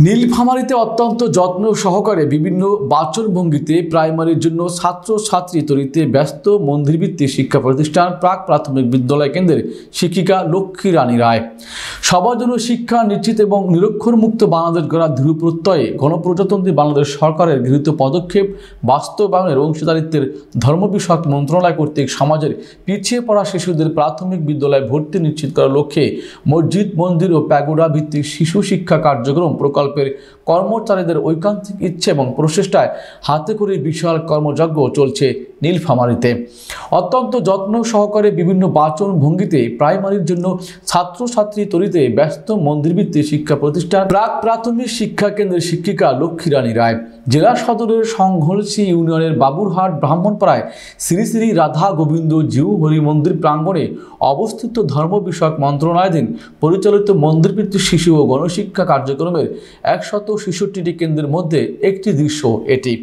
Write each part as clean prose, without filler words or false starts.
নীলফামারীতে অত্যন্ত যত্ন সহকারে বিভিন্ন বাচনভঙ্গিতে প্রাইমারির জন্য ছাত্রছাত্রী তৈরিতে ব্যস্ত মন্দিরভিত্তিক শিক্ষা প্রতিষ্ঠান প্রাক প্রাথমিক বিদ্যালয় কেন্দ্রের শিক্ষিকা লক্ষ্মী রানী রায়। সবার জন্য শিক্ষা নিশ্চিত এবং নিরক্ষরমুক্ত বাংলাদেশ গড়ার দৃঢ় প্রত্যয়ে গণপ্রজাতন্ত্রী বাংলাদেশ সরকারের গৃহীত পদক্ষেপ বাস্তবায়নের অংশীদারিত্বের ধর্ম বিষয়ক মন্ত্রণালয় কর্তৃক সমাজের পিছিয়ে পড়া শিশুদের প্রাথমিক বিদ্যালয়ে ভর্তি নিশ্চিত করার লক্ষ্যে মসজিদ, মন্দির ও প্যাগোডা ভিত্তিক শিশু শিক্ষা কার্যক্রম প্রকল্পের কর্মচারীদের ঐকান্তিক ইচ্ছে এবং প্রচেষ্টায় হাতে করে বিশাল কর্মযজ্ঞ চলছে নীলফামারীতে। অত্যন্ত যত্ন সহকারে বিভিন্ন বাচন ভঙ্গিতে প্রাইমারির জন্য ছাত্রছাত্রী তৈরিতে ব্যস্ত মন্দিরভিত্তিক শিক্ষা প্রতিষ্ঠান প্রাক প্রাথমিক শিক্ষা কেন্দ্রের শিক্ষিকা লক্ষ্মী রানী রায়। জেলা সদরের সংঘলসি ইউনিয়নের বাবুরহাট ব্রাহ্মণপাড়ায় শ্রী শ্রী রাধা গোবিন্দ জিউ হরি মন্দির প্রাঙ্গণে অবস্থিত ধর্ম বিষয়ক মন্ত্রণালয়াধীন পরিচালিত মন্দিরভিত্তিক শিশু ও গণশিক্ষা কার্যক্রমের 166টি কেন্দ্রের মধ্যে একটি দৃশ্য এটি।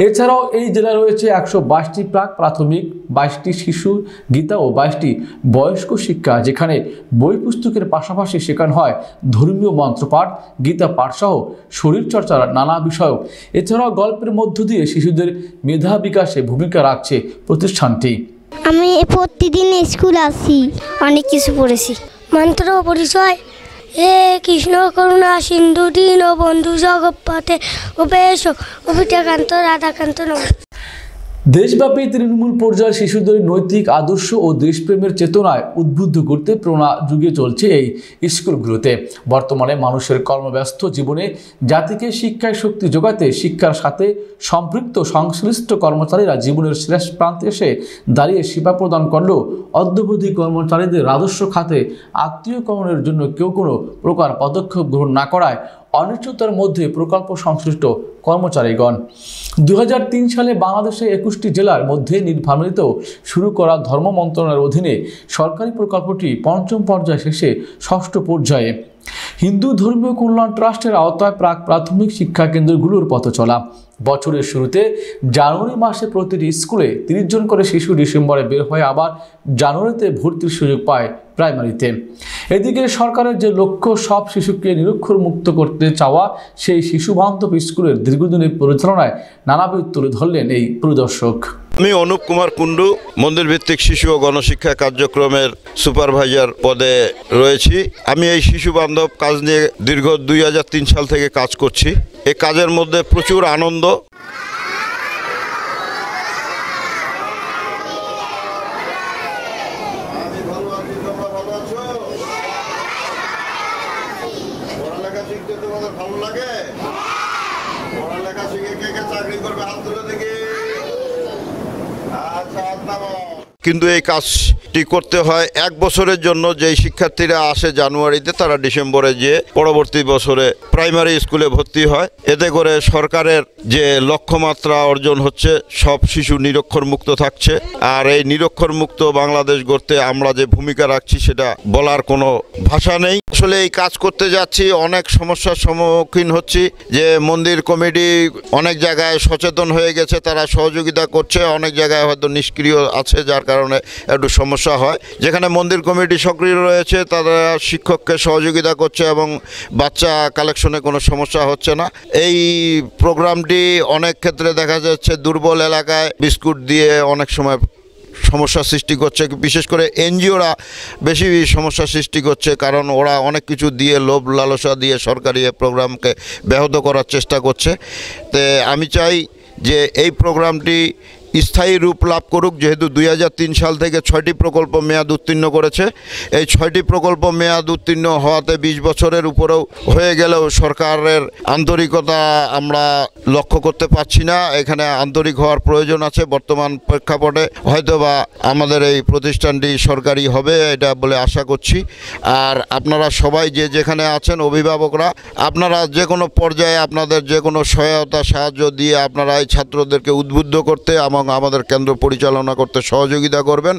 এছাড়াও এই জেলায় রয়েছে 122টি প্রাক প্রাথমিক, 22টি শিশু গীতা ও 22টি বয়স্ক শিক্ষা, যেখানে বই পুস্তকের পাশাপাশি শেখানো হয় ধর্মীয় মন্ত্রপাঠ, গীতা পাঠ সহ শরীরচর্চার নানা বিষয়। এছাড়াও গল্পের মধ্য দিয়ে শিশুদের মেধা বিকাশে ভূমিকা রাখছে প্রতিষ্ঠানটি। আমি প্রতিদিন স্কুল আসি, অনেক কিছু পড়েছি। মন্ত্র পরিচয় হে কৃষ্ণ করুণা সিন্ধু দীন বন্ধু জগৎপথে উপেশ অভিটাকান্ত রাধাকান্ত নমঃ। দেশব্যাপী তৃণমূল পর্যায়ে শিশুদের নৈতিক আদর্শ ও দেশপ্রেমের চেতনায় উদ্বুদ্ধ করতে প্রেরণা যুগে চলছে এই স্কুলগুলোতে। বর্তমানে মানুষের কর্মব্যস্ত জীবনে জাতিকে শিক্ষায় শক্তি যোগাতে শিক্ষার সাথে সম্পৃক্ত সংশ্লিষ্ট কর্মচারীরা জীবনের শেষ প্রান্তে এসে দাঁড়িয়ে সেবা প্রদান করলেও অদ্যাবধি কর্মচারীদের রাজস্ব খাতে আত্মীয়করণের জন্য কেউ কোনো প্রকার পদক্ষেপ গ্রহণ না করায় অনিশ্চয়তার মধ্যে প্রকল্প সংশ্লিষ্ট কর্মচারীগণ। 2003 সালে বাংলাদেশে 21টি জেলার মধ্যে নীলফামারীতেও শুরু করা ধর্ম মন্ত্রণালয়ের অধীনে সরকারি প্রকল্পটি পঞ্চম পর্যায় শেষে ষষ্ঠ পর্যায়ে। হিন্দু ধর্মীয় কল্যাণ ট্রাস্টের আওতায় প্রাক প্রাথমিক শিক্ষা কেন্দ্রগুলোর পথ চলা। বছরের শুরুতে জানুয়ারি মাসে প্রতিটি স্কুলে 30 জন করে শিশু ডিসেম্বরে বের হয়ে আবার জানুয়ারিতে ভর্তির সুযোগ পায় প্রাইমারিতে। এদিকে সরকারের যে লক্ষ্য সব শিশুকে নিরক্ষর মুক্ত করতে চাওয়া, সেই শিশু বান্ধব স্কুলের দীর্ঘদিনের পরিচালনায় নানাবিধ তুলে ধরলেন এই পরিদর্শক। আমি অনুপ কুমার কুণ্ডু, মন্দির ভিত্তিক শিশু ও গণশিক্ষা কার্যক্রমের সুপারভাইজার পদে রয়েছি। আমি এই শিশু বান্ধব কাজ নিয়ে দীর্ঘ 2003 সাল থেকে কাজ করছি। এই কাজের মধ্যে প্রচুর আনন্দ। কিন্তু এই কাজটি করতে হয় 1 বছরের জন্য। যেই শিক্ষার্থীরা আসে জানুয়ারিতে, তারা ডিসেম্বরে যেয়ে পরবর্তী বছরে প্রাইমারি স্কুলে ভর্তি হয়। এতে করে সরকারের যে লক্ষ্যমাত্রা অর্জন হচ্ছে, সব শিশু নিরক্ষর মুক্ত থাকছে। আর এই নিরক্ষর মুক্ত বাংলাদেশ গড়তে আমরা যে ভূমিকা রাখছি সেটা বলার কোনো ভাষা নেই। আসলে এই কাজ করতে যাচ্ছি, অনেক সমস্যার সম্মুখীন হচ্ছি। যে মন্দির কমিটি অনেক জায়গায় সচেতন হয়ে গেছে, তারা সহযোগিতা করছে, অনেক জায়গায় হয়তো নিষ্ক্রিয় আছে, যার কারণে একটু সমস্যা হয়। যেখানে মন্দির কমিটি সক্রিয় রয়েছে, তারা শিক্ষককে সহযোগিতা করছে এবং বাচ্চা কালেকশনে কোনো সমস্যা হচ্ছে না। এই প্রোগ্রামটি অনেক ক্ষেত্রে দেখা যাচ্ছে দুর্বল এলাকায় বিস্কুট দিয়ে অনেক সময় সমস্যা সৃষ্টি করছে। বিশেষ করে এনজিওরা বেশি সমস্যা সৃষ্টি করছে, কারণ ওরা অনেক কিছু দিয়ে, লোভ লালসা দিয়ে সরকারি এই প্রোগ্রামকে ব্যাহত করার চেষ্টা করছে। তো আমি চাই যে এই প্রোগ্রামটি স্থায়ী রূপ লাভ করুক। যেহেতু 2003 সাল থেকে 6টি প্রকল্প মেয়াদ উত্তীর্ণ করেছে, এই 6টি প্রকল্প মেয়াদ উত্তীর্ণ হওয়াতে 20 বছরের উপরেও হয়ে গেলেও সরকারের আন্তরিকতা আমরা লক্ষ্য করতে পারছি না। এখানে আন্তরিক হওয়ার প্রয়োজন আছে। বর্তমান প্রেক্ষাপটে হয়তোবা আমাদের এই প্রতিষ্ঠানটি সরকারি হবে, এটা বলে আশা করছি। আর আপনারা সবাই যে যেখানে আছেন, অভিভাবকরা, আপনারা যে কোনো পর্যায়ে আপনাদের যে কোনো সহায়তা সাহায্য দিয়ে আপনারা এই ছাত্রদেরকে উদ্বুদ্ধ করতে এবং আমাদের কেন্দ্র পরিচালনা করতে সহযোগিতা করবেন।